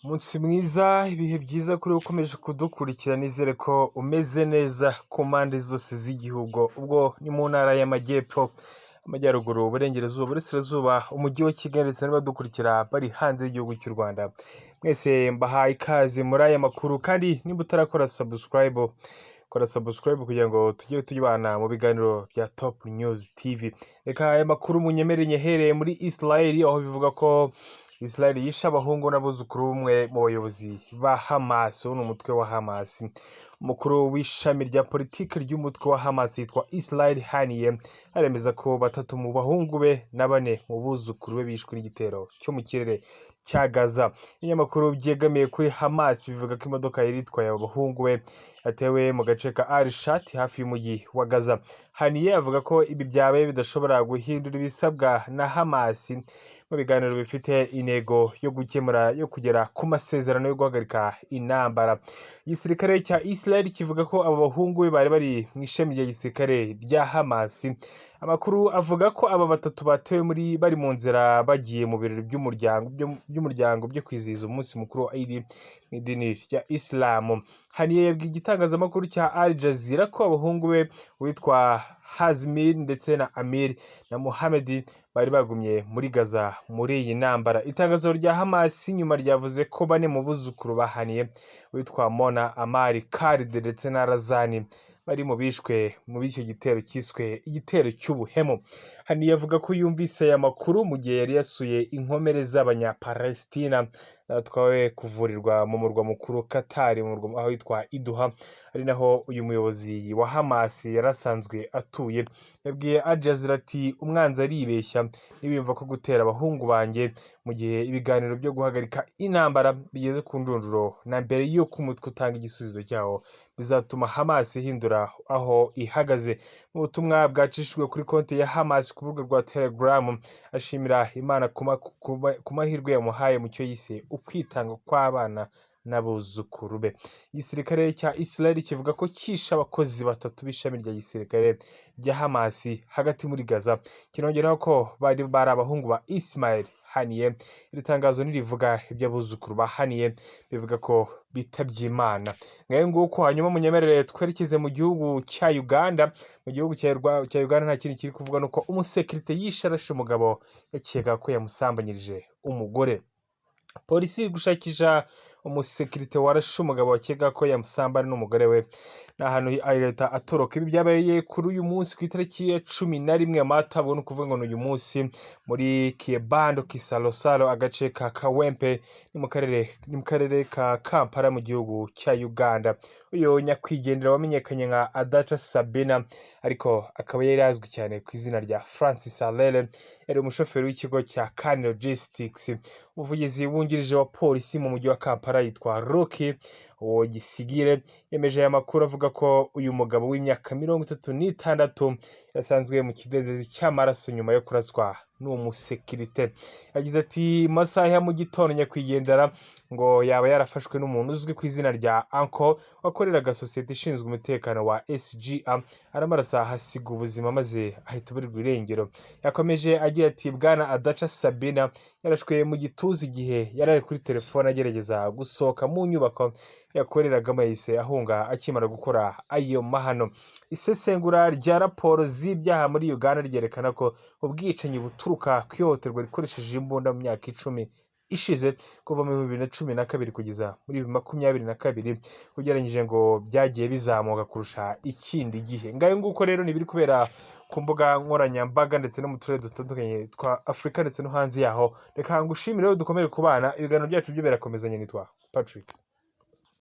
Umunsi mwiza, ibihe byiza kuri ukomeje kudukurikira, nizere ko umeze neza ku mpande zose z'igihugu. Ubwo ni mu ntara y'Amajyepfo, Amajyaruguru, Uburengerazuba, Uburasirazuba, umujyi wa Kigali ndetse n'abadukurikira bari hanze y'igihugu cy'u Rwanda. Mwese mbahaye ikaze muri aya makuru, kandi niba utarakora subscribe, kora subscribe kugira ngo tujye tubana mu biganiro bya Top News TV. Reka aya makuru munyemerere nyehereye muri Israel, aho bivuga ko Israel yishe abahungu n'abuzukuru b'umwe mu bayobozi ba Hamas, uwo ni umutwe wa Hamas. Umukuru w'ishami rya politiki ry'umutwe wa Hamas yitwa Israel Haniyeh aremeza ko 3 mu bahungu be na 4 mu buzukuru be bishwe n'igitero cyo mu kirere cya Gaza. Ibinyamakuru byegamiye kuri Hamas bivuga ko imodoka yari itwaye abahungu be yatewe mu gace ka Al-Shat hafi y'umujyi wa Gaza. Haniyeh avuga ko ibi byabaye bidashobora guhindura ibisabwa na Hamas mu biganiro bifite intego yo kugera ku masezerano yo guhagarika intambara. Igisirikare cya Israel kivuga ko abo bahungu be bari mu ishami rya gisirikare rya Hamas. Amakuru avuga ko aba 3 batewe bari mu nzira bagiye mu birori by'umuryango byo kwizihiza umunsi mukuru wa Eid mu idini rya Islam. Haniyeh yabwiye igitangazamakuru cya Al Jazeera ko abahungu be witwa Hazmir ndetse na Amir na Mohammed bari bagumye muri Gaza muri iyi ntambara. Itangazo rya Hamas nyuma ryavuze ko 4 mu buzukuru ba Haniyeh witwa Mona, Amari, Khalid ndetse na Razani bari mu bishwe muri icyo gitero cyiswe igitero cy'ubuhemu. Haniyeh avuga ko yumvise aya makuru mu gihe yari yasuye inkomere z'Abanyapalestina zatwawe kuvurirwa mu murwa mukuru Qatar, aho yitwa Iduha, ari naho uyu muyobozi wa Hamas yarasanzwe atuye. Yabwiye Al Jazeera ati umwanzi aribeshya nibimva ko gutera abahungu banjye mu gihe ibiganiro byo guhagarika intambara bigeze ku ndunduro na mbere y'uko umutwe utanga igisubizo cyawo bizatuma Hamas ihindura aho ihagaze. Mu butumwa bwacishijwe kuri konti ya Hamas ku rubuga rwa Telegram, ashimira Imana ku mahirwe yamuhaye mu cyo yise ukwitanga kw'abana n'abuzukuru be. Igisirikare cya Israel kivuga ko kishe abakozi 3 b'ishami rya gisirikare rya Hamas hagati muri Gaza. Kinongeraho ko bari abahungu ba Ismail Haniyeh. Iri tangazo nirivuga iby'abuzukuru ba Haniyeh bivuga ko bitabye Imana. Ngayo nguko, hanyuma munyemerere twerekeze mu gihugu cya Uganda. Mu gihugu cya Uganda nta kintu kiri kuvuga, nuko umusekirite yishe arashe umugabo yakeka ko yamusambanyirije umugore. Polisi iri gushakisha umusekirite warashe umugabo wakeka ko yamusambana n'umugore we n'ahantu ahita atoroka. Ibi byabaye kuri uyu munsi ku itariki ya 11 Mata, ubwo ni ukuvuga ngo uyu munsi muri Kiebando Kisarosaro, agace ka Kawempe, ni mu karere ka Kampala mu gihugu cya Uganda. Uyu nyakwigendera wamenyekanye nka Adacha Sabina, ariko akaba yari azwi cyane ku izina rya Francis Alele, yari umushoferi w'ikigo cya Khan Logistics. Umuvugizi wungirije wa polisi mu mujyi wa Kampala yitwa Rocky Gisigire yemeje aya makuru avuga ko uyu mugabo w'imyaka 36 yasanzwe mu kidendezi cy'amaraso nyuma yo kuraswa n'uwo musekirite. Yagize ati masaha ya mu gitondo nyakwigendera ngo yaba yarafashwe n'umuntu uzwi ku izina rya Anko wakoreraga sosiyete ishinzwe umutekano wa SGA, aramarasa hasiga ubuzima maze ahita aburirwa irengero. Yakomeje agira ati Bwana Adacha Sabina yarashwe mu gituza igihe yari ari kuri telefone agerageza gusohoka mu nyubako yakoreragamo, yahise ahunga akimara gukora ayo mahano. Isesengura rya raporo z'ibyaha muri Uganda ryerekana ko ubwicanyi buturuka ku ihohoterwa rikoresheje imbunda mu myaka 10 ishize kuva mu 2012 kugeza muri 2022 ugereranyije ngo byagiye bizamuka kurusha ikindi gihe. Ngayo nguko rero nibiri kubera ku mbuga nkoranyambaga ndetse no mu turere dutandukanye twa Afurika ndetse no hanze yaho. Reka ngushimire dukomere kubana, ibiganiro byacu byo birakomezanya. Nitwa Patrick.